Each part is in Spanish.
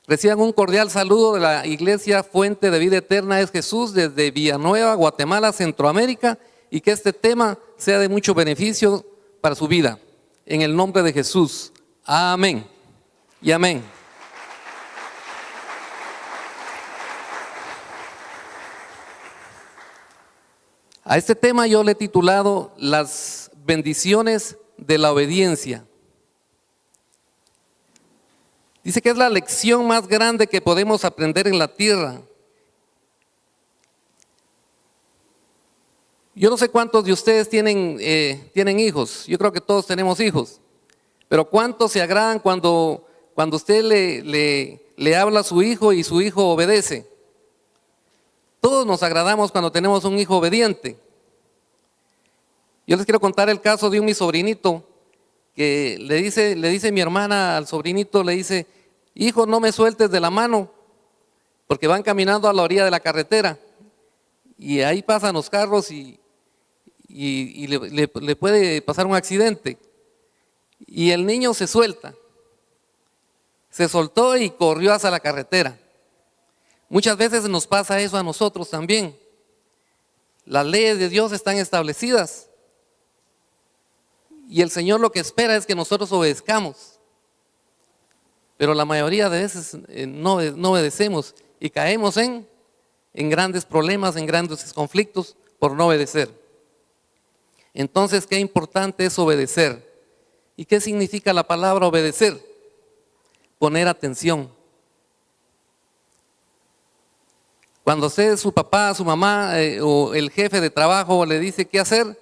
Reciban un cordial saludo de la Iglesia Fuente de Vida Eterna es Jesús desde Villanueva, Guatemala, Centroamérica, y que este tema sea de mucho beneficio para su vida. En el nombre de Jesús. Amén y amén. A este tema yo le he titulado Las bendiciones de la obediencia. Dice que es la lección más grande que podemos aprender en la tierra. Yo no sé cuántos de ustedes tienen hijos. Yo creo que todos tenemos hijos. Pero ¿cuántos se agradan cuando usted le habla a su hijo y su hijo obedece? Todos nos agradamos cuando tenemos un hijo obediente. Yo les quiero contar el caso de mi sobrinito que le dice mi hermana al sobrinito, le dice: hijo, no me sueltes de la mano, porque van caminando a la orilla de la carretera y ahí pasan los carros y le puede pasar un accidente. Y el niño se suelta, se soltó y corrió hacia la carretera. Muchas veces nos pasa eso a nosotros también. Las leyes de Dios están establecidas y el Señor lo que espera es que nosotros obedezcamos. Pero la mayoría de veces no obedecemos y caemos en grandes problemas, en grandes conflictos por no obedecer. Entonces, qué importante es obedecer. ¿Y qué significa la palabra obedecer? Poner atención. Cuando usted, su papá, su mamá o el jefe de trabajo le dice qué hacer,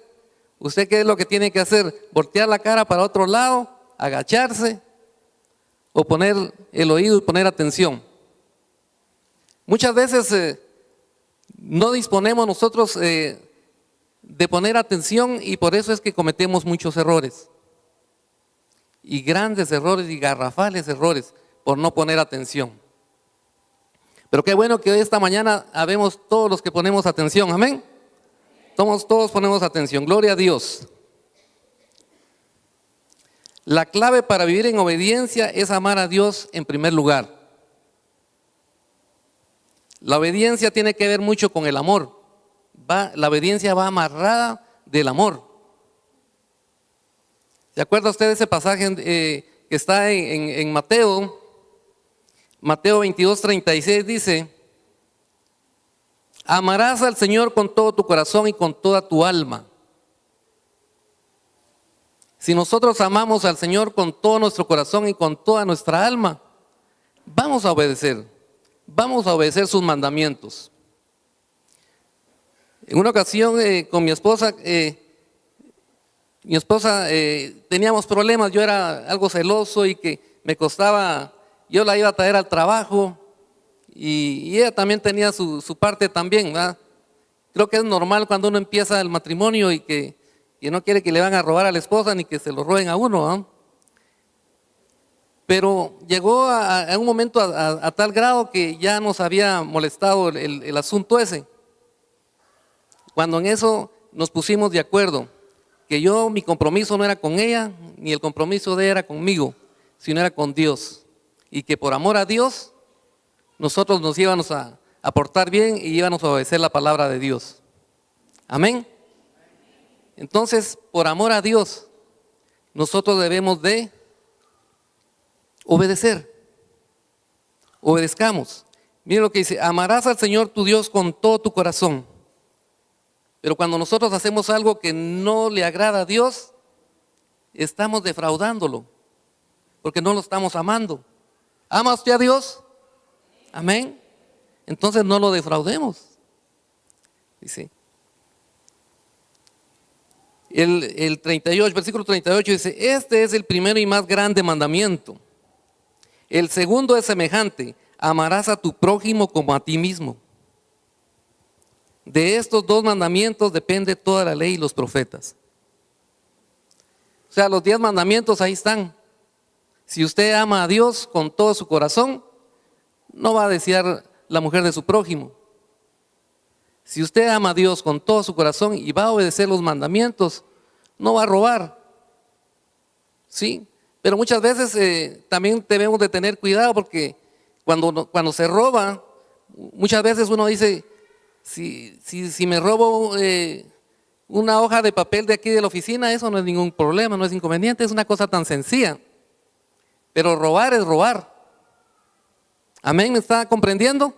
¿usted qué es lo que tiene que hacer? ¿Voltear la cara para otro lado? ¿Agacharse? ¿O poner el oído y poner atención? Muchas veces no disponemos nosotros de poner atención y por eso es que cometemos muchos errores. Y grandes errores y garrafales errores por no poner atención. Pero qué bueno que hoy esta mañana habemos todos los que ponemos atención, amén. Todos ponemos atención, gloria a Dios. La clave para vivir en obediencia es amar a Dios en primer lugar. La obediencia tiene que ver mucho con el amor. La obediencia va amarrada del amor. ¿Se acuerda usted de ese pasaje que está en Mateo? Mateo 22:36 dice: amarás al Señor con todo tu corazón y con toda tu alma. Si nosotros amamos al Señor con todo nuestro corazón y con toda nuestra alma, vamos a obedecer sus mandamientos. En una ocasión con mi esposa teníamos problemas. Yo era algo celoso y que me costaba, yo la iba a traer al trabajo y ella también tenía su parte también, ¿verdad? Creo que es normal cuando uno empieza el matrimonio y que no quiere que le van a robar a la esposa ni que se lo roben a uno, ¿no? Pero llegó a un momento a tal grado que ya nos había molestado el asunto ese. Cuando en eso nos pusimos de acuerdo, que mi compromiso no era con ella, ni el compromiso de ella era conmigo, sino era con Dios. Y que por amor a Dios, nosotros nos íbamos a portar bien y íbamos a obedecer la palabra de Dios. Amén. Entonces, por amor a Dios, nosotros debemos de obedecer. Obedezcamos. Miren lo que dice: amarás al Señor tu Dios con todo tu corazón. Pero cuando nosotros hacemos algo que no le agrada a Dios, estamos defraudándolo, porque no lo estamos amando. ¿Ama usted a Dios? Amén. Entonces no lo defraudemos. Dice el 38, versículo 38 dice: este es el primero y más grande mandamiento. El segundo es semejante: amarás a tu prójimo como a ti mismo. De estos dos mandamientos depende toda la ley y los profetas. O sea, los 10 mandamientos ahí están. Si usted ama a Dios con todo su corazón, no va a desear la mujer de su prójimo. Si usted ama a Dios con todo su corazón y va a obedecer los mandamientos, no va a robar. ¿Sí? Pero muchas veces también debemos de tener cuidado, porque Cuando se roba, muchas veces uno dice, si me robo una hoja de papel de aquí de la oficina, eso no es ningún problema, no es inconveniente, es una cosa tan sencilla. Pero robar es robar. ¿Amén? ¿Me está comprendiendo?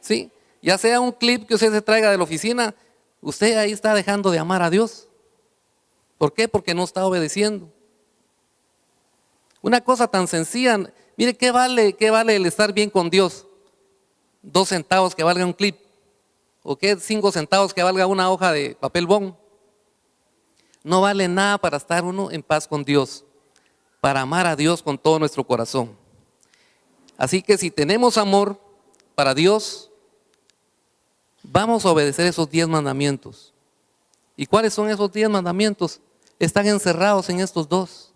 Sí. Ya sea un clip que usted se traiga de la oficina, usted ahí está dejando de amar a Dios. ¿Por qué? Porque no está obedeciendo. Una cosa tan sencilla, mire, ¿qué vale el estar bien con Dios? 2 centavos que valga un clip, o qué 5 centavos que valga una hoja de papel bond. No vale nada para estar uno en paz con Dios, para amar a Dios con todo nuestro corazón. Así que si tenemos amor para Dios, vamos a obedecer esos 10 mandamientos. ¿Y cuáles son esos 10 mandamientos? Están encerrados en estos 2.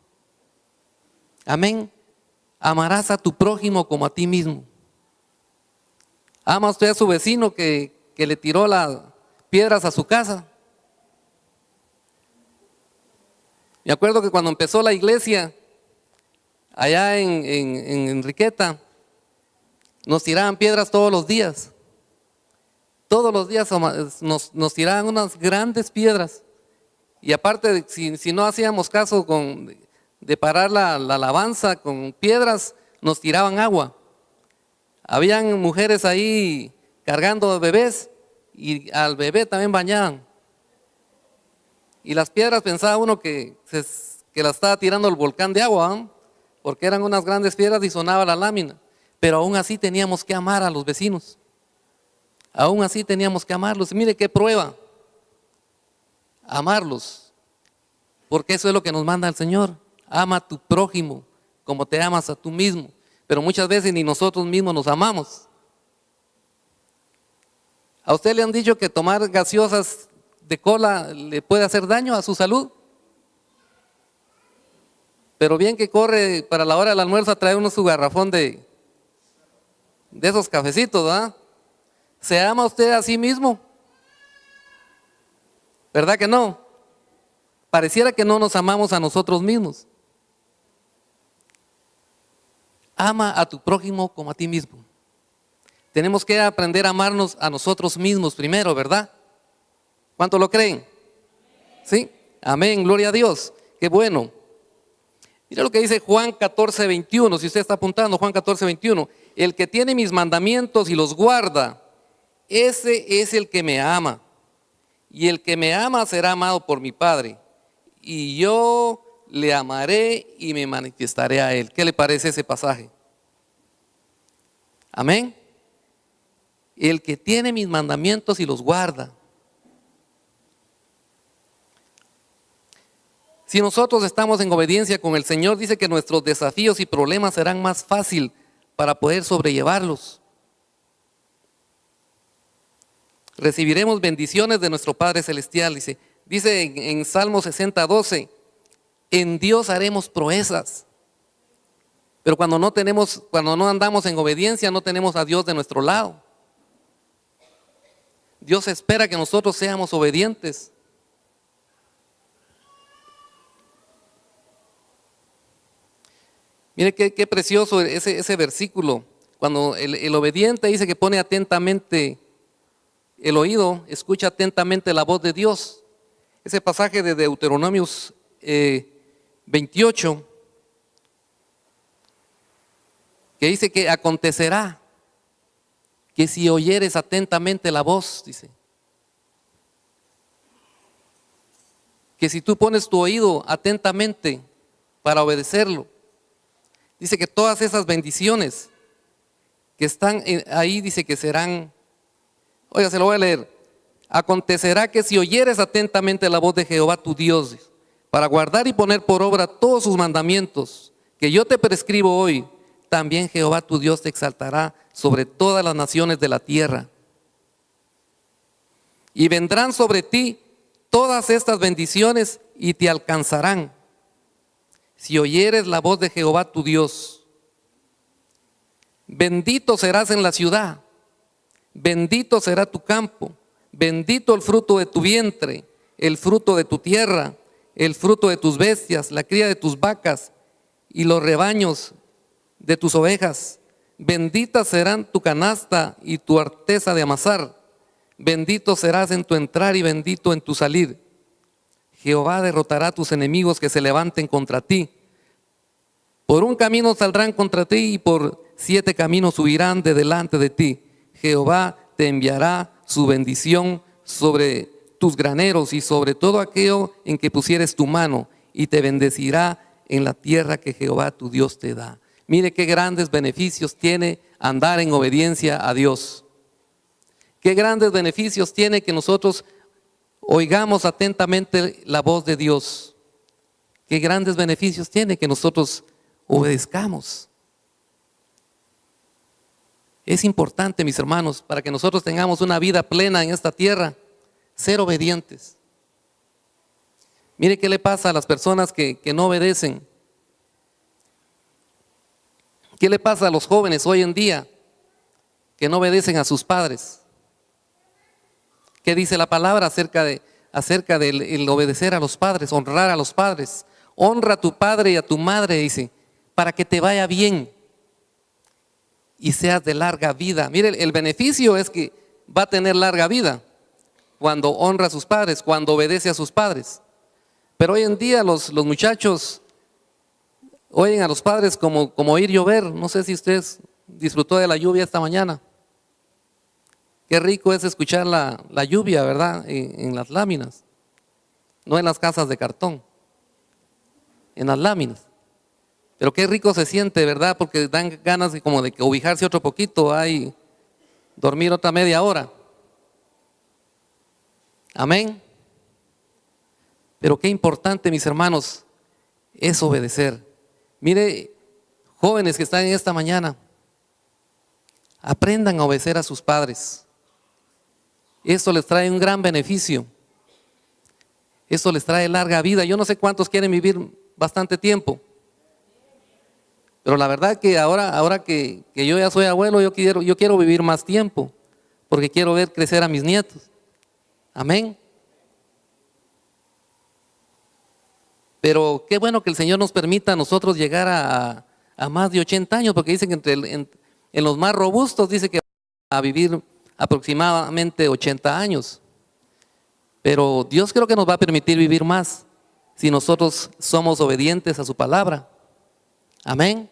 Amén. Amarás a tu prójimo como a ti mismo. ¿Ama usted a su vecino que le tiró las piedras a su casa? Me acuerdo que cuando empezó la iglesia, allá en Enriqueta, nos tiraban piedras todos los días. Todos los días nos tiraban unas grandes piedras. Y aparte, si no hacíamos caso de parar la alabanza con piedras, nos tiraban agua. Habían mujeres ahí cargando bebés y al bebé también bañaban. Y las piedras pensaba uno que la estaba tirando el volcán de agua, ¿eh? Porque eran unas grandes piedras y sonaba la lámina. Pero aún así teníamos que amar a los vecinos. Aún así teníamos que amarlos. Mire qué prueba. Amarlos. Porque eso es lo que nos manda el Señor. Ama a tu prójimo como te amas a tú mismo. Pero muchas veces ni nosotros mismos nos amamos. ¿A usted le han dicho que tomar gaseosas de cola le puede hacer daño a su salud? Pero bien que corre para la hora del almuerzo a traer uno su garrafón de esos cafecitos, ¿verdad? ¿Se ama usted a sí mismo? ¿Verdad que no? Pareciera que no nos amamos a nosotros mismos. Ama a tu prójimo como a ti mismo. Tenemos que aprender a amarnos a nosotros mismos primero, ¿verdad? ¿Cuánto lo creen? ¿Sí? Amén, gloria a Dios. Qué bueno. Mira lo que dice Juan 14:21, si usted está apuntando, Juan 14:21. El que tiene mis mandamientos y los guarda, ese es el que me ama. Y el que me ama será amado por mi Padre. Y yo le amaré y me manifestaré a él. ¿Qué le parece ese pasaje? Amén. El que tiene mis mandamientos y los guarda. Si nosotros estamos en obediencia con el Señor, dice que nuestros desafíos y problemas serán más fácil para poder sobrellevarlos. Recibiremos bendiciones de nuestro Padre Celestial. Dice en Salmo 60:12, en Dios haremos proezas. Pero cuando no andamos en obediencia, no tenemos a Dios de nuestro lado. Dios espera que nosotros seamos obedientes. Mire qué precioso ese versículo. Cuando el obediente dice que pone atentamente el oído, escucha atentamente la voz de Dios. Ese pasaje de Deuteronomios 28, que dice que acontecerá que si oyeres atentamente la voz, dice, que si tú pones tu oído atentamente para obedecerlo, dice que todas esas bendiciones que están ahí, dice que serán, oiga, se lo voy a leer. Acontecerá que si oyeres atentamente la voz de Jehová tu Dios, para guardar y poner por obra todos sus mandamientos que yo te prescribo hoy, también Jehová tu Dios te exaltará sobre todas las naciones de la tierra. Y vendrán sobre ti todas estas bendiciones y te alcanzarán si oyeres la voz de Jehová tu Dios. Bendito serás en la ciudad, bendito será tu campo, bendito el fruto de tu vientre, el fruto de tu tierra, el fruto de tus bestias, la cría de tus vacas y los rebaños de tus ovejas. Benditas serán tu canasta y tu arteza de amasar. Bendito serás en tu entrar y bendito en tu salir. Jehová derrotará a tus enemigos que se levanten contra ti. Por un camino saldrán contra ti y por 7 caminos huirán de delante de ti. Jehová te enviará su bendición sobre tus graneros y sobre todo aquello en que pusieres tu mano, y te bendecirá en la tierra que Jehová tu Dios te da. Mire qué grandes beneficios tiene andar en obediencia a Dios. Qué grandes beneficios tiene que nosotros oigamos atentamente la voz de Dios. Qué grandes beneficios tiene que nosotros obedezcamos. Es importante, mis hermanos, para que nosotros tengamos una vida plena en esta tierra, ser obedientes. Mire qué le pasa a las personas que no obedecen. ¿Qué le pasa a los jóvenes hoy en día que no obedecen a sus padres? ¿Qué dice la palabra acerca del el obedecer a los padres, honrar a los padres? Honra a tu padre y a tu madre, dice, para que te vaya bien y seas de larga vida. Mire, el beneficio es que va a tener larga vida cuando honra a sus padres, cuando obedece a sus padres. Pero hoy en día los muchachos oyen a los padres como oír llover. No sé si usted disfrutó de la lluvia esta mañana. Qué rico es escuchar la lluvia, ¿verdad? En las láminas, no en las casas de cartón, en las láminas. Pero qué rico se siente, ¿verdad? Porque dan ganas de cobijarse otro poquito, y dormir otra media hora. Amén. Pero qué importante, mis hermanos, es obedecer. Mire, jóvenes que están en esta mañana, aprendan a obedecer a sus padres. Esto les trae un gran beneficio. Esto les trae larga vida. Yo no sé cuántos quieren vivir bastante tiempo. Pero la verdad que ahora que yo ya soy abuelo, yo quiero vivir más tiempo, porque quiero ver crecer a mis nietos. Amén. Pero qué bueno que el Señor nos permita a nosotros llegar a más de 80 años, porque dicen que en los más robustos dice que van a vivir aproximadamente 80 años. Pero Dios creo que nos va a permitir vivir más si nosotros somos obedientes a su palabra. Amén.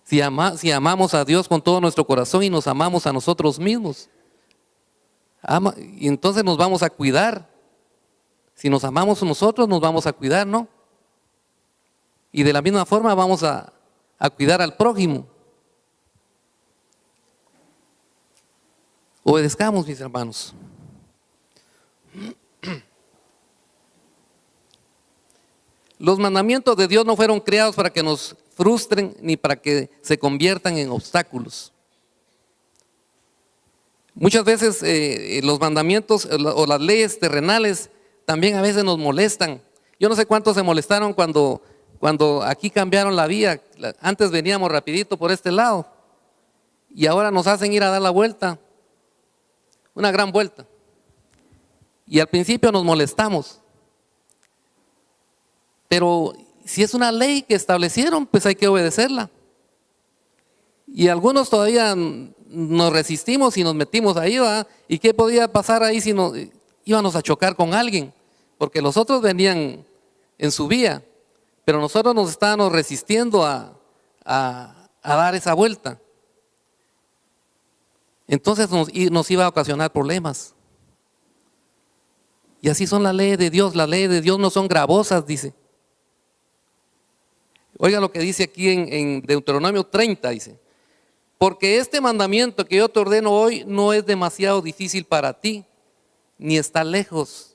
Si amamos a Dios con todo nuestro corazón y nos amamos a nosotros mismos, y entonces nos vamos a cuidar. Si nos amamos nosotros, nos vamos a cuidar, ¿no? Y de la misma forma vamos a cuidar al prójimo. Obedezcamos, mis hermanos. Los mandamientos de Dios no fueron creados para que nos frustren ni para que se conviertan en obstáculos. Muchas veces los mandamientos o las leyes terrenales también a veces nos molestan. Yo no sé cuántos se molestaron cuando aquí cambiaron la vía. Antes veníamos rapidito por este lado y ahora nos hacen ir a dar la vuelta, una gran vuelta. Y al principio nos molestamos. Pero si es una ley que establecieron, pues hay que obedecerla. Y algunos todavía nos resistimos y nos metimos ahí, ¿verdad? ¿Y qué podía pasar ahí si íbamos a chocar con alguien? Porque los otros venían en su vía, pero nosotros nos estábamos resistiendo a dar esa vuelta. Entonces nos iba a ocasionar problemas. Y así son las leyes de Dios. Las leyes de Dios no son gravosas, dice. Oiga lo que dice aquí en Deuteronomio 30, dice: porque este mandamiento que yo te ordeno hoy no es demasiado difícil para ti, ni está lejos.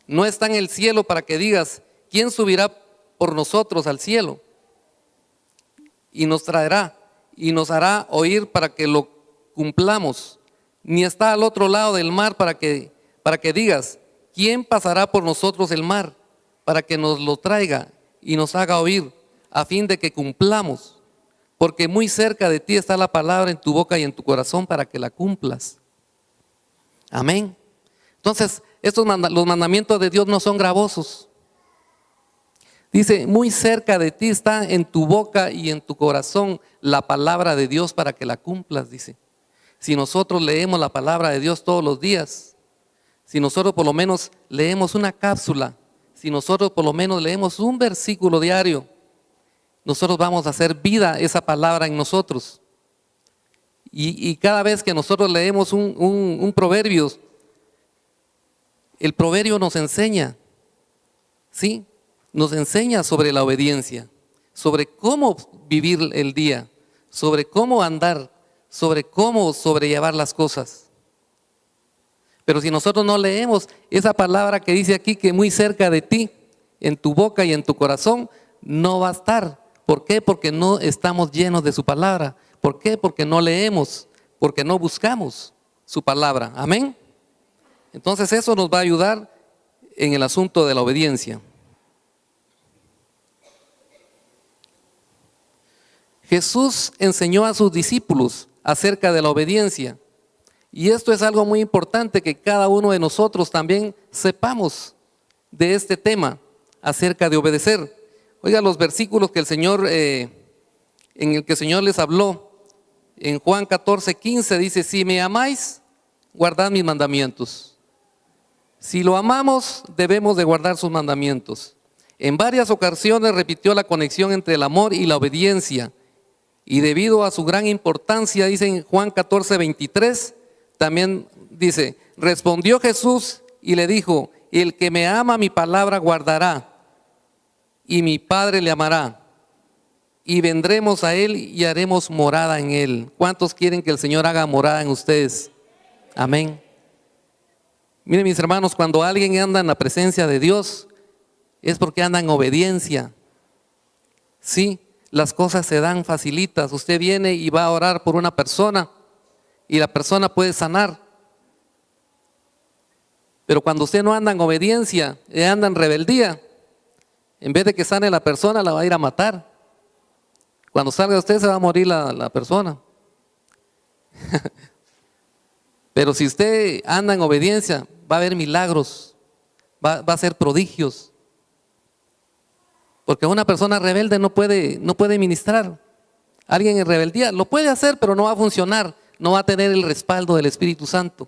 No está en el cielo para que digas: ¿quién subirá por nosotros al cielo? Y nos traerá y nos hará oír para que lo cumplamos. Ni está al otro lado del mar para que digas: ¿quién pasará por nosotros el mar? Para que nos lo traiga y nos haga oír, a fin de que cumplamos. Porque muy cerca de ti está la palabra en tu boca y en tu corazón para que la cumplas. Amén. Entonces, los mandamientos de Dios no son gravosos. Dice, muy cerca de ti está en tu boca y en tu corazón la palabra de Dios para que la cumplas, dice. Si nosotros leemos la palabra de Dios todos los días, si nosotros por lo menos leemos una cápsula, si nosotros por lo menos leemos un versículo diario, nosotros vamos a hacer vida esa palabra en nosotros. Y cada vez que nosotros leemos un proverbio, el proverbio nos enseña, ¿sí? Nos enseña sobre la obediencia, sobre cómo vivir el día, sobre cómo andar, sobre cómo sobrellevar las cosas. Pero si nosotros no leemos esa palabra que dice aquí, que muy cerca de ti, en tu boca y en tu corazón, no va a estar. ¿Por qué? Porque no estamos llenos de su palabra. ¿Por qué? Porque no leemos, porque no buscamos su palabra. Amén. Entonces eso nos va a ayudar en el asunto de la obediencia. Jesús enseñó a sus discípulos acerca de la obediencia. Y esto es algo muy importante, que cada uno de nosotros también sepamos de este tema acerca de obedecer. Oiga los versículos que el Señor, en el que el Señor les habló. En Juan 14:15 dice, si me amáis, guardad mis mandamientos. Si lo amamos, debemos de guardar sus mandamientos. En varias ocasiones repitió la conexión entre el amor y la obediencia. Y debido a su gran importancia, dice en Juan 14:23, también dice, respondió Jesús y le dijo, el que me ama mi palabra guardará, y mi Padre le amará, y vendremos a él y haremos morada en él. ¿Cuántos quieren que el Señor haga morada en ustedes? Amén. Miren mis hermanos, cuando alguien anda en la presencia de Dios, es porque anda en obediencia. Sí, las cosas se dan facilitas. Usted viene y va a orar por una persona y la persona puede sanar. Pero cuando usted no anda en obediencia, anda en rebeldía, en vez de que sane la persona, la va a ir a matar. Cuando salga usted se va a morir la persona. Pero si usted anda en obediencia, va a haber milagros, va a hacer prodigios. Porque una persona rebelde no puede ministrar. Alguien en rebeldía lo puede hacer, pero no va a funcionar, no va a tener el respaldo del Espíritu Santo.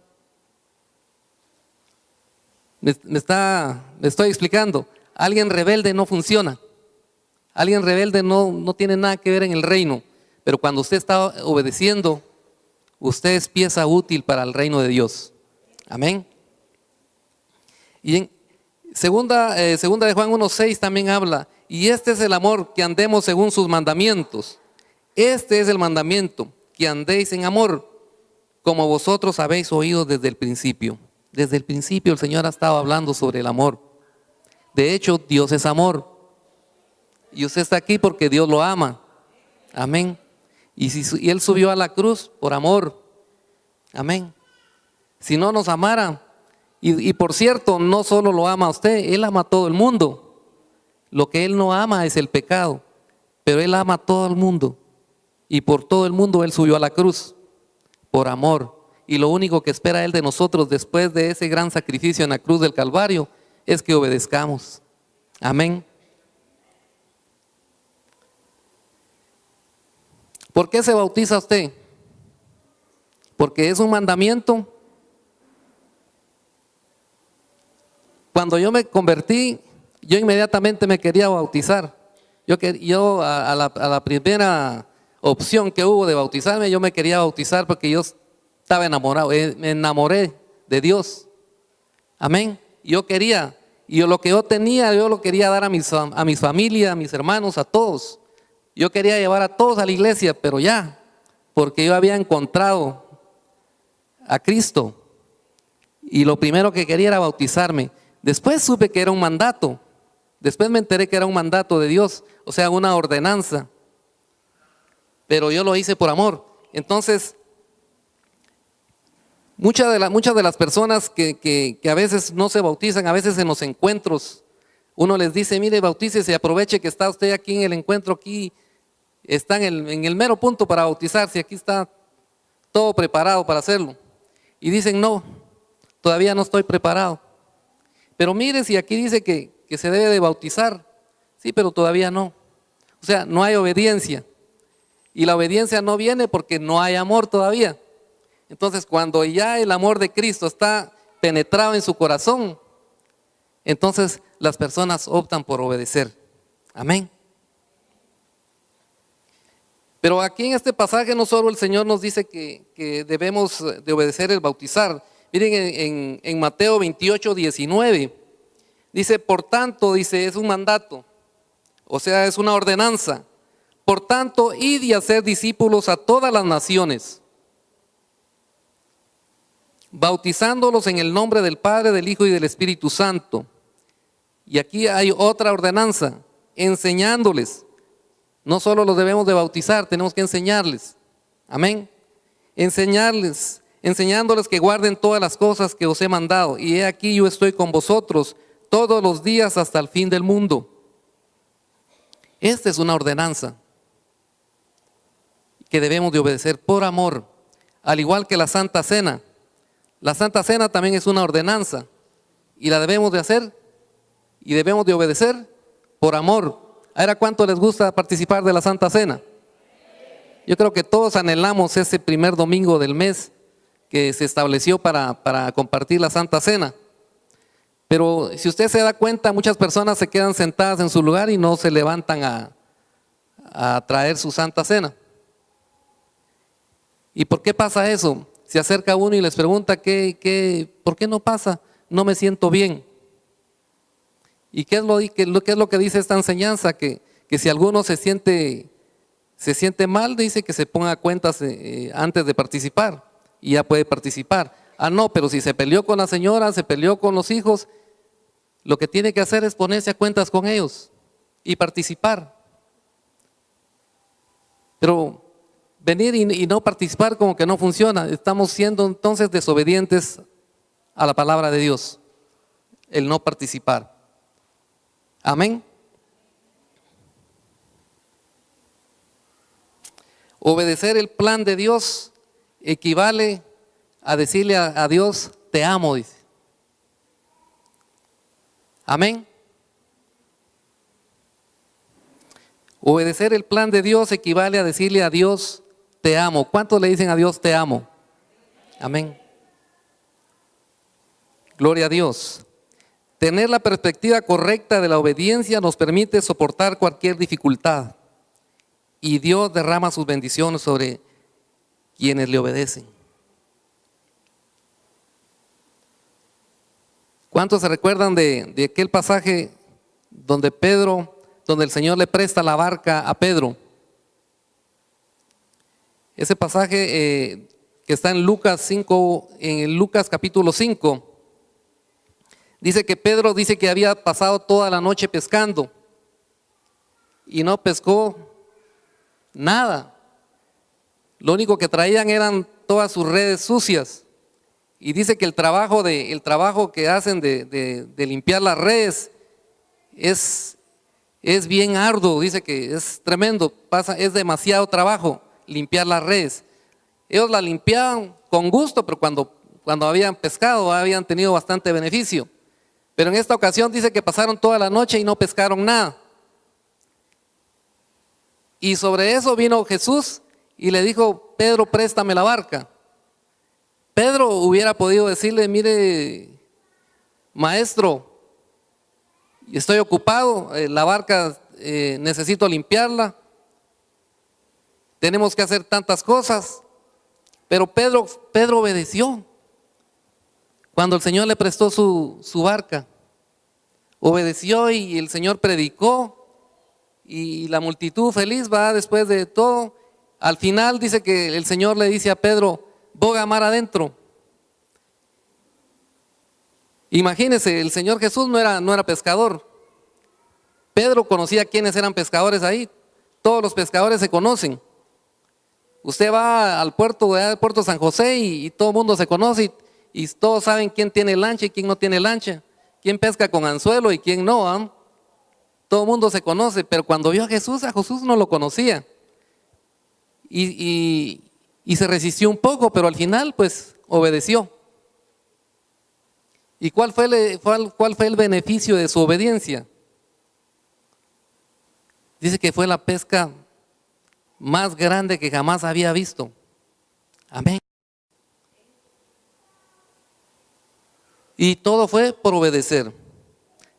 Me estoy explicando. Alguien rebelde no funciona. Alguien rebelde no tiene nada que ver en el reino. Pero cuando usted está obedeciendo, usted es pieza útil para el reino de Dios. Amén. Y en segunda de Juan 1:6 también habla, y este es el amor, que andemos según sus mandamientos. Este es el mandamiento, que andéis en amor, como vosotros habéis oído desde el principio. Desde el principio el Señor ha estado hablando sobre el amor. De hecho, Dios es amor. Y usted está aquí porque Dios lo ama. Amén. Y Él subió a la cruz por amor. Amén. Si no nos amara, y por cierto, no solo lo ama a usted, Él ama a todo el mundo. Lo que Él no ama es el pecado, pero Él ama a todo el mundo. Y por todo el mundo Él subió a la cruz, por amor. Y lo único que espera Él de nosotros después de ese gran sacrificio en la cruz del Calvario es que obedezcamos. Amén. ¿Por qué se bautiza usted? Porque es un mandamiento. Cuando yo me convertí, yo inmediatamente me quería bautizar. Yo a la primera opción que hubo de bautizarme, yo me quería bautizar porque yo estaba enamorado, me enamoré de Dios. Amén. Yo quería, y lo que yo tenía, yo lo quería dar a mi familia, a mis hermanos, a todos. Yo quería llevar a todos a la iglesia, pero ya, porque yo había encontrado a Cristo. Y lo primero que quería era bautizarme. Después supe que era un mandato. Después me enteré que era un mandato de Dios, o sea, una ordenanza. Pero yo lo hice por amor. Entonces, muchas de las personas que a veces no se bautizan, a veces en los encuentros, uno les dice, mire, bautícese, aproveche que está usted aquí en el encuentro, aquí está en el mero punto para bautizarse, aquí está todo preparado para hacerlo. Y dicen, no, todavía no estoy preparado. Pero mire, si aquí dice que se debe de bautizar, Sí, pero todavía no. O sea, no hay obediencia. Y la obediencia no viene porque no hay amor todavía. Entonces, cuando ya el amor de Cristo está penetrado en su corazón, entonces las personas optan por obedecer. Amén. Pero aquí en este pasaje no solo el Señor nos dice que debemos de obedecer el bautizar. Miren en Mateo 28, 19, dice, por tanto, dice, es un mandato, o sea, es una ordenanza. Por tanto, id y hacer discípulos a todas las naciones, bautizándolos en el nombre del Padre, del Hijo y del Espíritu Santo. Y aquí hay otra ordenanza, enseñándoles. No solo los debemos de bautizar, tenemos que enseñarles. Amén. Enseñándoles que guarden todas las cosas que os he mandado. Y he aquí yo estoy con vosotros todos los días hasta el fin del mundo. Esta es una ordenanza que debemos de obedecer por amor, al igual que la Santa Cena. La Santa Cena también es una ordenanza y la debemos de hacer y debemos de obedecer por amor. Ahora, ¿cuánto les gusta participar de la Santa Cena? Yo creo que todos anhelamos ese primer domingo del mes que se estableció para compartir la Santa Cena. Pero si usted se da cuenta, muchas personas se quedan sentadas en su lugar y no se levantan a traer su Santa Cena. ¿Y por qué pasa eso? Se acerca uno y les pregunta, ¿por qué no pasa? No me siento bien. ¿Y qué es lo que dice esta enseñanza? Que si alguno se siente mal, dice que se ponga cuentas antes de participar y ya puede participar. Ah, no, pero si se peleó con la señora, se peleó con los hijos, lo que tiene que hacer es ponerse a cuentas con ellos y participar. Pero venir y no participar como que no funciona. Estamos siendo entonces desobedientes a la palabra de Dios, el no participar. Amén. Obedecer el plan de Dios equivale a decirle a Dios, te amo, dice. Amén. Obedecer el plan de Dios equivale a decirle a Dios, te amo. ¿Cuántos le dicen a Dios, te amo? Amén. Gloria a Dios. Tener la perspectiva correcta de la obediencia nos permite soportar cualquier dificultad y Dios derrama sus bendiciones sobre quienes le obedecen. ¿Cuántos se recuerdan de aquel pasaje donde el Señor le presta la barca a Pedro? Ese pasaje que está en Lucas 5, en Lucas capítulo 5. Dice que Pedro dice que había pasado toda la noche pescando y no pescó nada. Lo único que traían eran todas sus redes sucias. Y dice que el trabajo que hacen de limpiar las redes es bien arduo. Dice que es tremendo, es demasiado trabajo limpiar las redes. Ellos la limpiaban con gusto, pero cuando habían pescado habían tenido bastante beneficio. Pero en esta ocasión dice que pasaron toda la noche y no pescaron nada. Y sobre eso vino Jesús y le dijo, Pedro, préstame la barca. Pedro hubiera podido decirle, mire, maestro, estoy ocupado, la barca necesito limpiarla, tenemos que hacer tantas cosas. Pero Pedro obedeció. Cuando el Señor le prestó su barca, obedeció y el Señor predicó y la multitud feliz va después de todo. Al final dice que el Señor le dice a Pedro, boga mar adentro. Imagínense, el Señor Jesús no era pescador. Pedro conocía quiénes eran pescadores ahí. Todos los pescadores se conocen. Usted va al puerto San José y todo el mundo se conoce y todos saben quién tiene lancha y quién no tiene lancha, quién pesca con anzuelo y quién no. ¿Eh? Todo el mundo se conoce, pero cuando vio a Jesús no lo conocía. Y se resistió un poco, pero al final pues obedeció. ¿Y cuál fue el beneficio de su obediencia? Dice que fue la pesca más grande que jamás había visto. Amén. Y todo fue por obedecer.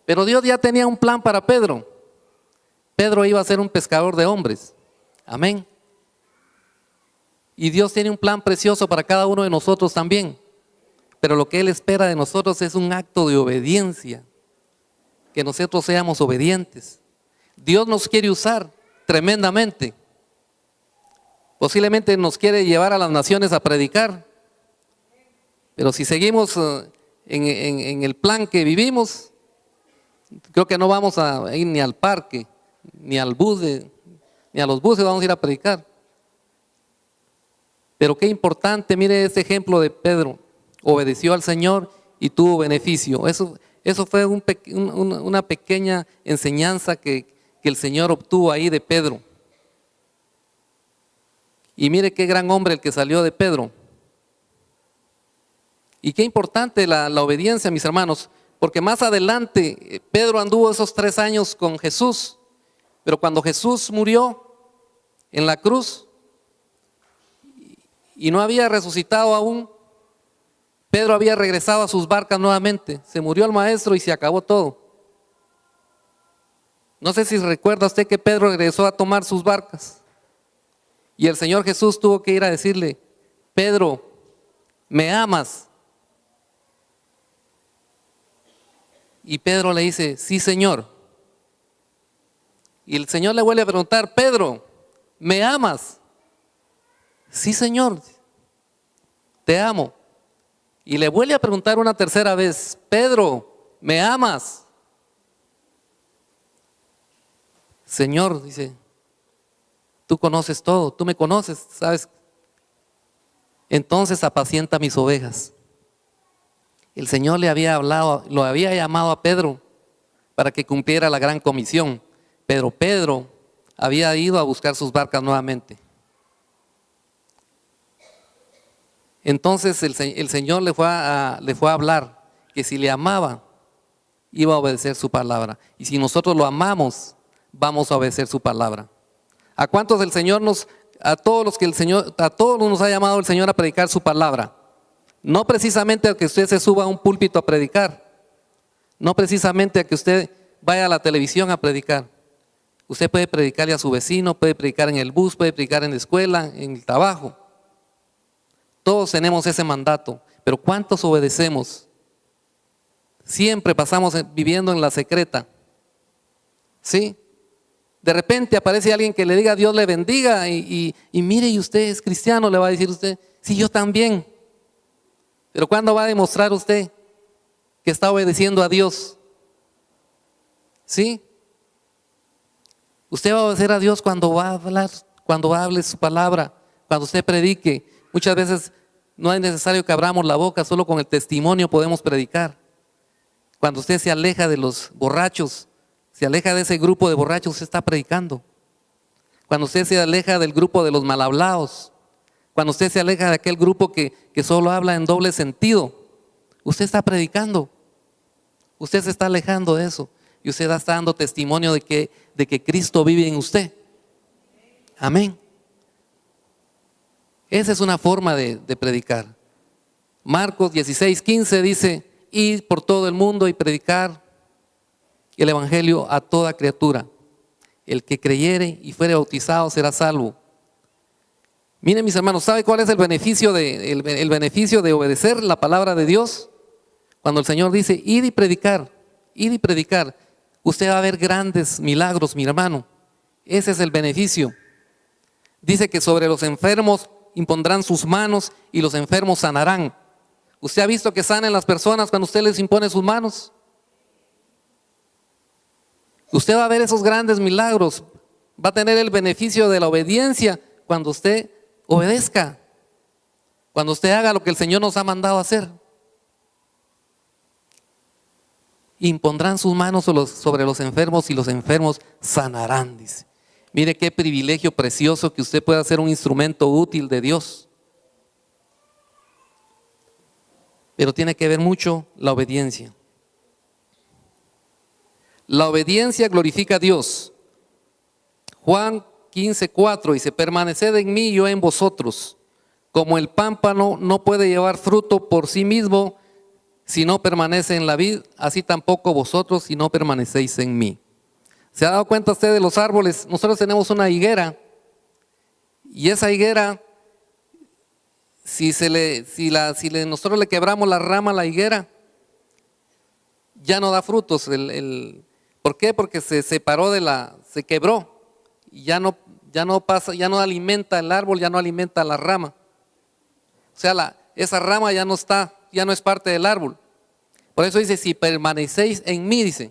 Pero Dios ya tenía un plan para Pedro. Pedro iba a ser un pescador de hombres. Amén. Y Dios tiene un plan precioso para cada uno de nosotros también. Pero lo que Él espera de nosotros es un acto de obediencia. Que nosotros seamos obedientes. Dios nos quiere usar tremendamente. Posiblemente nos quiere llevar a las naciones a predicar. Pero si seguimos en el plan que vivimos, creo que no vamos a ir ni al parque, ni al bus, ni a los buses vamos a ir a predicar. Pero qué importante, mire este ejemplo de Pedro. Obedeció al Señor y tuvo beneficio. Eso fue una pequeña enseñanza que el Señor obtuvo ahí de Pedro. Y mire qué gran hombre el que salió de Pedro. Y qué importante la obediencia, mis hermanos, porque más adelante Pedro anduvo esos 3 años con Jesús, pero cuando Jesús murió en la cruz y no había resucitado aún, Pedro había regresado a sus barcas nuevamente. Se murió el maestro y se acabó todo. No sé si recuerda usted que Pedro regresó a tomar sus barcas. Y el Señor Jesús tuvo que ir a decirle: Pedro, ¿me amas? Y Pedro le dice: sí, Señor. Y el Señor le vuelve a preguntar: Pedro, ¿me amas? Sí, Señor, te amo. Y le vuelve a preguntar una tercera vez: Pedro, ¿me amas? Señor, dice, tú conoces todo, tú me conoces, ¿sabes? Entonces apacienta mis ovejas. El Señor le había hablado, lo había llamado a Pedro para que cumpliera la gran comisión, pero Pedro había ido a buscar sus barcas nuevamente. Entonces el Señor le fue a hablar que si le amaba, iba a obedecer su palabra. Y si nosotros lo amamos, vamos a obedecer su palabra. ¿A cuántos el Señor a todos nos ha llamado el Señor a predicar su palabra? No precisamente a que usted se suba a un púlpito a predicar. No precisamente a que usted vaya a la televisión a predicar. Usted puede predicarle a su vecino, puede predicar en el bus, puede predicar en la escuela, en el trabajo. Todos tenemos ese mandato, pero ¿cuántos obedecemos? Siempre pasamos viviendo en la secreta. ¿Sí? De repente aparece alguien que le diga Dios le bendiga y mire, y usted es cristiano, le va a decir usted: sí, yo también. Pero ¿cuándo va a demostrar usted que está obedeciendo a Dios? ¿Sí? Usted va a obedecer a Dios cuando va a hablar, cuando hable su palabra, cuando usted predique. Muchas veces no es necesario que abramos la boca, solo con el testimonio podemos predicar. Cuando usted se aleja de los borrachos, se aleja de ese grupo de borrachos, usted está predicando. Cuando usted se aleja del grupo de los mal hablados, cuando usted se aleja de aquel grupo que solo habla en doble sentido, usted está predicando. Usted se está alejando de eso y usted está dando testimonio de que Cristo vive en usted. Amén. Esa es una forma de predicar. Marcos 16:15 dice: id por todo el mundo y predicar el evangelio a toda criatura. El que creyere y fuere bautizado será salvo. Miren, mis hermanos, ¿sabe cuál es el beneficio de obedecer la palabra de Dios? Cuando el Señor dice: id y predicar, usted va a ver grandes milagros, mi hermano. Ese es el beneficio. Dice que sobre los enfermos impondrán sus manos y los enfermos sanarán. ¿Usted ha visto que sanan las personas cuando usted les impone sus manos? Usted va a ver esos grandes milagros. Va a tener el beneficio de la obediencia cuando usted obedezca, cuando usted haga lo que el Señor nos ha mandado hacer. Impondrán sus manos sobre los enfermos y los enfermos sanarán, dice. Mire qué privilegio precioso que usted pueda ser un instrumento útil de Dios. Pero tiene que ver mucho la obediencia. La obediencia glorifica a Dios. Juan 15:4 dice, permaneced en mí y yo en vosotros. Como el pámpano no puede llevar fruto por sí mismo si no permanece en la vid, así tampoco vosotros si no permanecéis en mí. ¿Se ha dado cuenta usted de los árboles? Nosotros tenemos una higuera y esa higuera, nosotros le quebramos la rama a la higuera, ya no da frutos. ¿Por qué? Porque se separó se quebró y ya no pasa, ya no alimenta el árbol, ya no alimenta la rama. O sea, esa rama ya no es parte del árbol. Por eso dice, si permanecéis en mí, dice,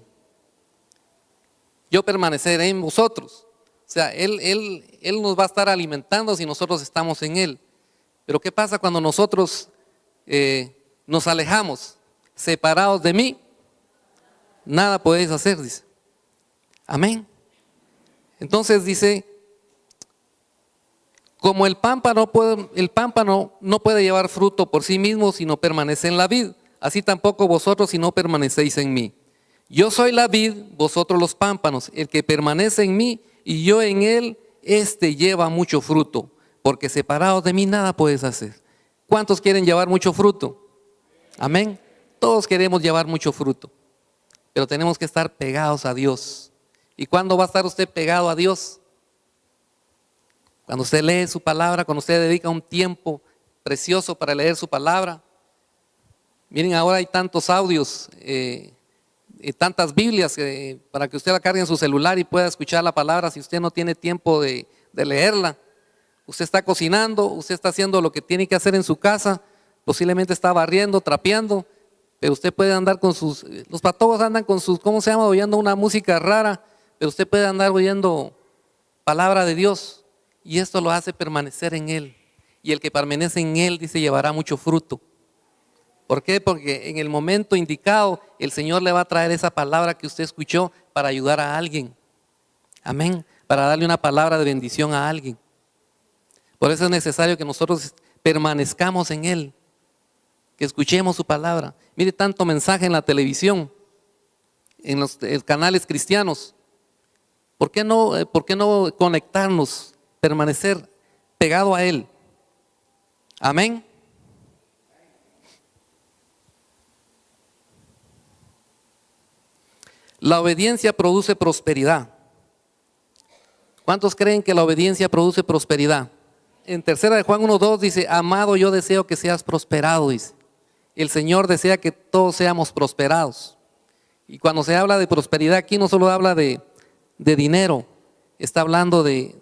yo permaneceré en vosotros. O sea, Él nos va a estar alimentando si nosotros estamos en Él. Pero ¿qué pasa cuando nosotros nos alejamos, separados de mí? Nada podéis hacer, dice. Amén. Entonces dice, como el pámpano no puede llevar fruto por sí mismo si no permanece en la vid, así tampoco vosotros si no permanecéis en mí. Yo soy la vid, vosotros los pámpanos. El que permanece en mí y yo en él, éste lleva mucho fruto, porque separados de mí nada puedes hacer. ¿Cuántos quieren llevar mucho fruto? Amén. Todos queremos llevar mucho fruto, pero tenemos que estar pegados a Dios. ¿Y cuándo va a estar usted pegado a Dios? Cuando usted lee su palabra, cuando usted dedica un tiempo precioso para leer su palabra. Miren, ahora hay tantos audios, tantas Biblias para que usted la cargue en su celular y pueda escuchar la palabra si usted no tiene tiempo de leerla. Usted está cocinando, usted está haciendo lo que tiene que hacer en su casa, posiblemente está barriendo, trapeando, pero usted puede andar los patojos andan con sus, ¿cómo se llama? Oyendo una música rara, pero usted puede andar oyendo palabra de Dios y esto lo hace permanecer en Él. Y el que permanece en Él, dice, llevará mucho fruto. ¿Por qué? Porque en el momento indicado el Señor le va a traer esa palabra que usted escuchó para ayudar a alguien. Amén. Para darle una palabra de bendición a alguien. Por eso es necesario que nosotros permanezcamos en Él, que escuchemos su palabra. Mire tanto mensaje en la televisión, en los canales cristianos. ¿Por qué no conectarnos, permanecer pegado a Él? Amén. La obediencia produce prosperidad. ¿Cuántos creen que la obediencia produce prosperidad? En 3 de Juan 1:2 dice, amado, yo deseo que seas prosperado, dice. El Señor desea que todos seamos prosperados. Y cuando se habla de prosperidad aquí no solo habla de dinero, está hablando de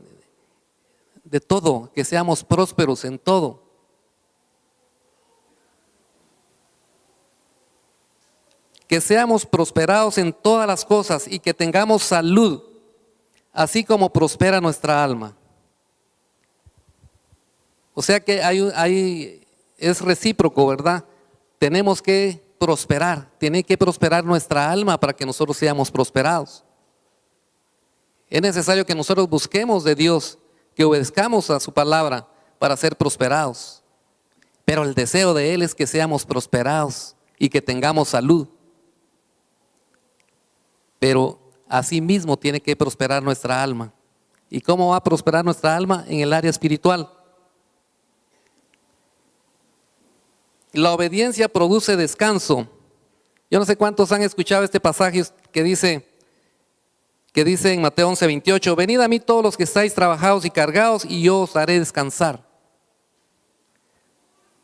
todo, que seamos prósperos en todo. Que seamos prosperados en todas las cosas y que tengamos salud, así como prospera nuestra alma. O sea que es recíproco, ¿verdad? Tenemos que prosperar, tiene que prosperar nuestra alma para que nosotros seamos prosperados. Es necesario que nosotros busquemos de Dios, que obedezcamos a su palabra para ser prosperados. Pero el deseo de Él es que seamos prosperados y que tengamos salud. Pero asimismo tiene que prosperar nuestra alma. ¿Y cómo va a prosperar nuestra alma? En el área espiritual. La obediencia produce descanso. Yo no sé cuántos han escuchado este pasaje que dice en Mateo 11:28, venid a mí todos los que estáis trabajados y cargados y yo os haré descansar.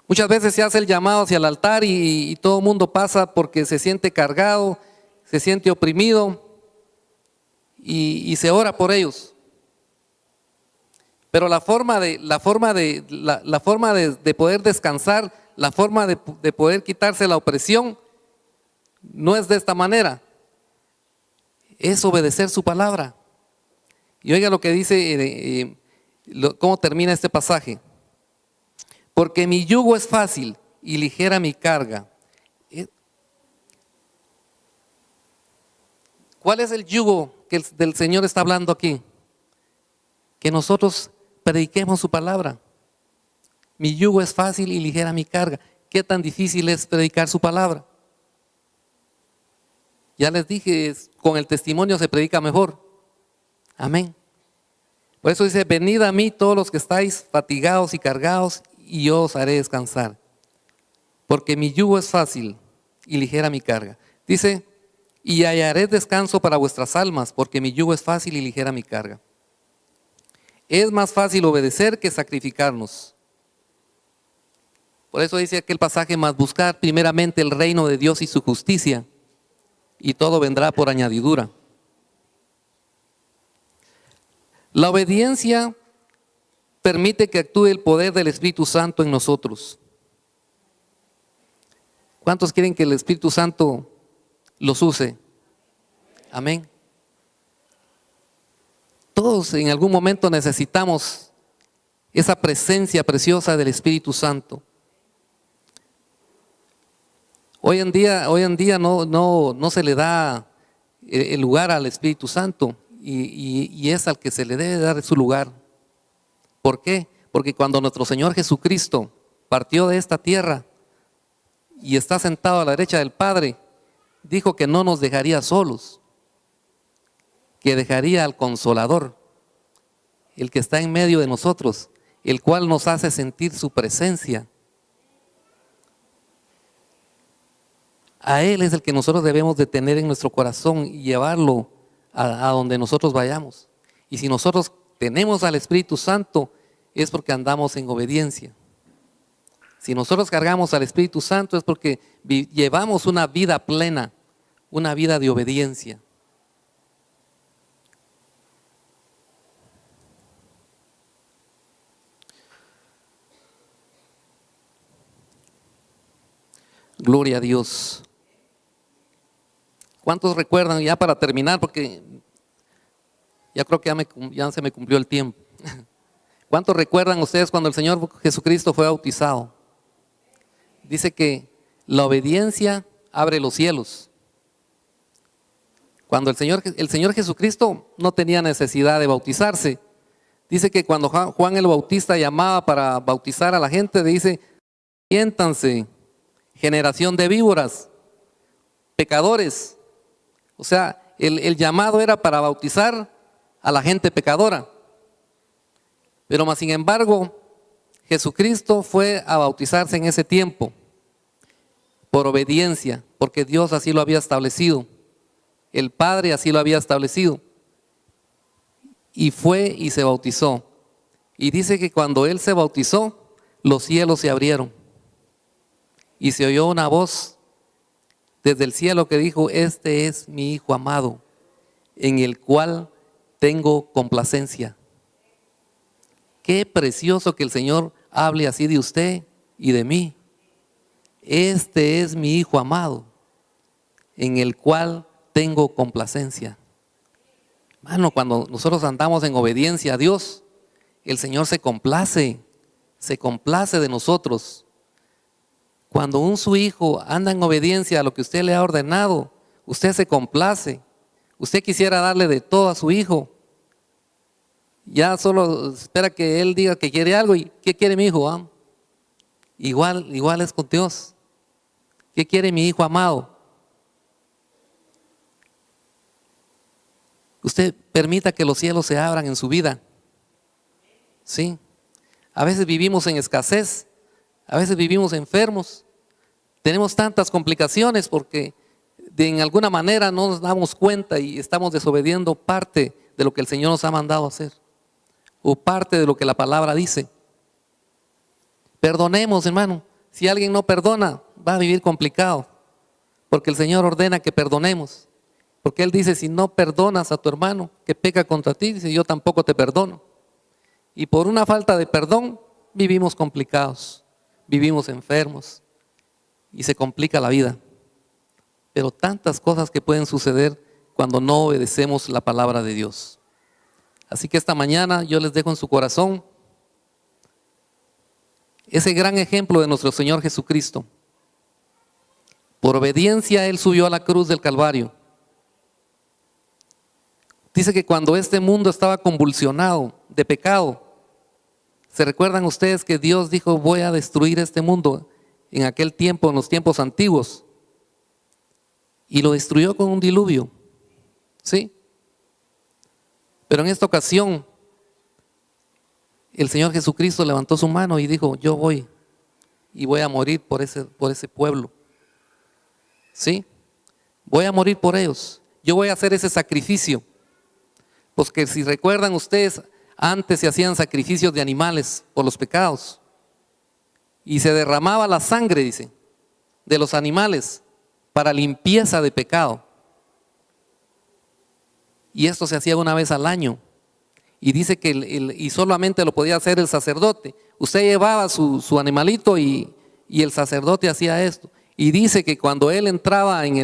Muchas veces se hace el llamado hacia el altar y todo el mundo pasa porque se siente cargado, se siente oprimido y se ora por ellos. Pero la forma de poder descansar, la forma de poder quitarse la opresión, no es de esta manera. Es obedecer su palabra. Y oiga lo que dice, cómo termina este pasaje. Porque mi yugo es fácil y ligera mi carga. ¿Cuál es el yugo que del Señor está hablando aquí? Que nosotros prediquemos su palabra. Mi yugo es fácil y ligera mi carga. ¿Qué tan difícil es predicar su palabra? Ya les dije, con el testimonio se predica mejor. Amén. Por eso dice, venid a mí todos los que estáis fatigados y cargados, y yo os haré descansar. Porque mi yugo es fácil y ligera mi carga. Dice, y hallaré descanso para vuestras almas, porque mi yugo es fácil y ligera mi carga. Es más fácil obedecer que sacrificarnos. Por eso dice aquel pasaje, más buscar primeramente el reino de Dios y su justicia, y todo vendrá por añadidura. La obediencia permite que actúe el poder del Espíritu Santo en nosotros. ¿Cuántos quieren que el Espíritu Santo los use? Amén. Todos en algún momento necesitamos esa presencia preciosa del Espíritu Santo. Hoy en día no se le da el lugar al Espíritu Santo y es al que se le debe dar su lugar. ¿Por qué? Porque cuando nuestro Señor Jesucristo partió de esta tierra y está sentado a la derecha del Padre, dijo que no nos dejaría solos, que dejaría al Consolador, el que está en medio de nosotros, el cual nos hace sentir su presencia. A Él es el que nosotros debemos de tener en nuestro corazón y llevarlo a donde nosotros vayamos. Y si nosotros tenemos al Espíritu Santo, es porque andamos en obediencia. Si nosotros cargamos al Espíritu Santo, es porque llevamos una vida plena, una vida de obediencia. Gloria a Dios. ¿Cuántos recuerdan, ya para terminar, porque ya creo que ya se me cumplió el tiempo? ¿Cuántos recuerdan ustedes cuando el Señor Jesucristo fue bautizado? Dice que la obediencia abre los cielos. Cuando el Señor Jesucristo no tenía necesidad de bautizarse. Dice que cuando Juan el Bautista llamaba para bautizar a la gente, dice, siéntanse, generación de víboras, pecadores. O sea, el llamado era para bautizar a la gente pecadora. Pero más sin embargo, Jesucristo fue a bautizarse en ese tiempo por obediencia, porque Dios así lo había establecido. El Padre así lo había establecido. Y fue y se bautizó. Y dice que cuando Él se bautizó, los cielos se abrieron. Y se oyó una voz desde el cielo que dijo, este es mi Hijo amado, en el cual tengo complacencia. Qué precioso que el Señor hable así de usted y de mí. Este es mi Hijo amado, en el cual tengo complacencia. Hermano, cuando nosotros andamos en obediencia a Dios, el Señor se complace de nosotros. Cuando su hijo anda en obediencia a lo que usted le ha ordenado, usted se complace. Usted quisiera darle de todo a su hijo. Ya solo espera que él diga que quiere algo. ¿Y qué quiere mi hijo? ¿Ah? Igual es con Dios. ¿Qué quiere mi hijo amado? Usted permita que los cielos se abran en su vida. Sí. A veces vivimos en escasez. A veces vivimos enfermos. Tenemos tantas complicaciones porque en alguna manera no nos damos cuenta y estamos desobediendo parte de lo que el Señor nos ha mandado hacer. O parte de lo que la palabra dice. Perdonemos, hermano. Si alguien no perdona, va a vivir complicado. Porque el Señor ordena que perdonemos. Porque Él dice, si no perdonas a tu hermano que peca contra ti, dice, yo tampoco te perdono. Y por una falta de perdón, vivimos complicados. Vivimos enfermos. Y se complica la vida. Pero tantas cosas que pueden suceder cuando no obedecemos la palabra de Dios. Así que esta mañana yo les dejo en su corazón ese gran ejemplo de nuestro Señor Jesucristo. Por obediencia Él subió a la cruz del Calvario. Dice que cuando este mundo estaba convulsionado de pecado, ¿se recuerdan ustedes que Dios dijo, voy a destruir este mundo en aquel tiempo, en los tiempos antiguos? Y lo destruyó con un diluvio. ¿Sí? Pero en esta ocasión, el Señor Jesucristo levantó su mano y dijo, yo voy y voy a morir por ese pueblo. ¿Sí? Voy a morir por ellos. Yo voy a hacer ese sacrificio. Porque si recuerdan ustedes, antes se hacían sacrificios de animales por los pecados. Y se derramaba la sangre, dice, de los animales para limpieza de pecado. Y esto se hacía una vez al año. Y dice que y solamente lo podía hacer el sacerdote. Usted llevaba su animalito y el sacerdote hacía esto. Y dice que cuando él entraba en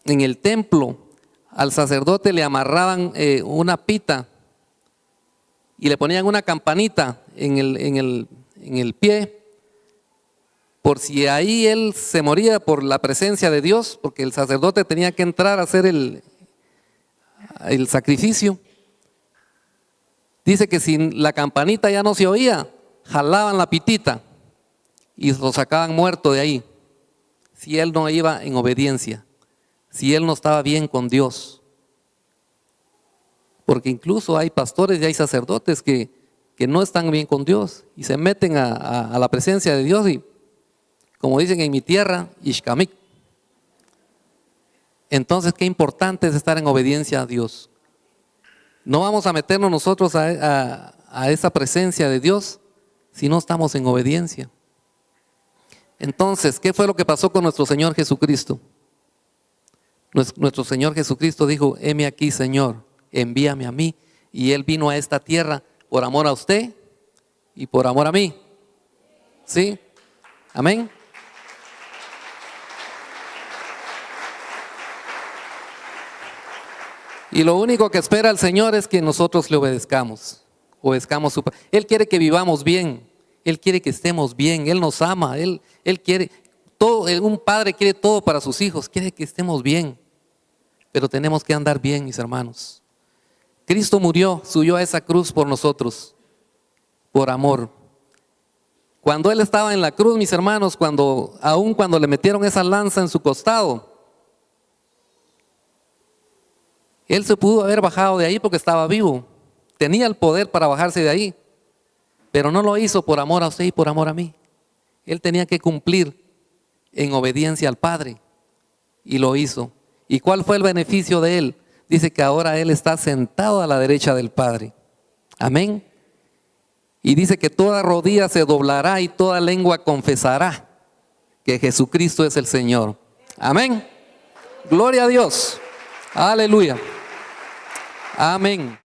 el templo, al sacerdote le amarraban una pita y le ponían una campanita en el pie, por si ahí él se moría por la presencia de Dios, porque el sacerdote tenía que entrar a hacer el sacrificio. Dice que si la campanita ya no se oía, jalaban la pitita y lo sacaban muerto de ahí, si él no iba en obediencia, si él no estaba bien con Dios. Porque incluso hay pastores y hay sacerdotes que no están bien con Dios y se meten a la presencia de Dios y, como dicen en mi tierra, ishkamik. Entonces, qué importante es estar en obediencia a Dios. No vamos a meternos nosotros a esa presencia de Dios si no estamos en obediencia. Entonces, ¿qué fue lo que pasó con nuestro Señor Jesucristo? Nuestro Señor Jesucristo dijo, heme aquí, Señor, envíame a mí. Y Él vino a esta tierra por amor a usted y por amor a mí. ¿Sí? Amén. Y lo único que espera el Señor es que nosotros le obedezcamos. Él quiere que vivamos bien. Él quiere que estemos bien. Él nos ama. Él quiere todo. Un padre quiere todo para sus hijos. Quiere que estemos bien. Pero tenemos que andar bien, mis hermanos. Cristo murió, subió a esa cruz por nosotros, por amor. Cuando Él estaba en la cruz, mis hermanos, aún cuando le metieron esa lanza en su costado, Él se pudo haber bajado de ahí porque estaba vivo. Tenía el poder para bajarse de ahí. Pero no lo hizo por amor a usted y por amor a mí. Él tenía que cumplir en obediencia al Padre. Y lo hizo. ¿Y cuál fue el beneficio de Él? Dice que ahora Él está sentado a la derecha del Padre. Amén. Y dice que toda rodilla se doblará y toda lengua confesará que Jesucristo es el Señor. Amén. Gloria a Dios. Aleluya. Amén.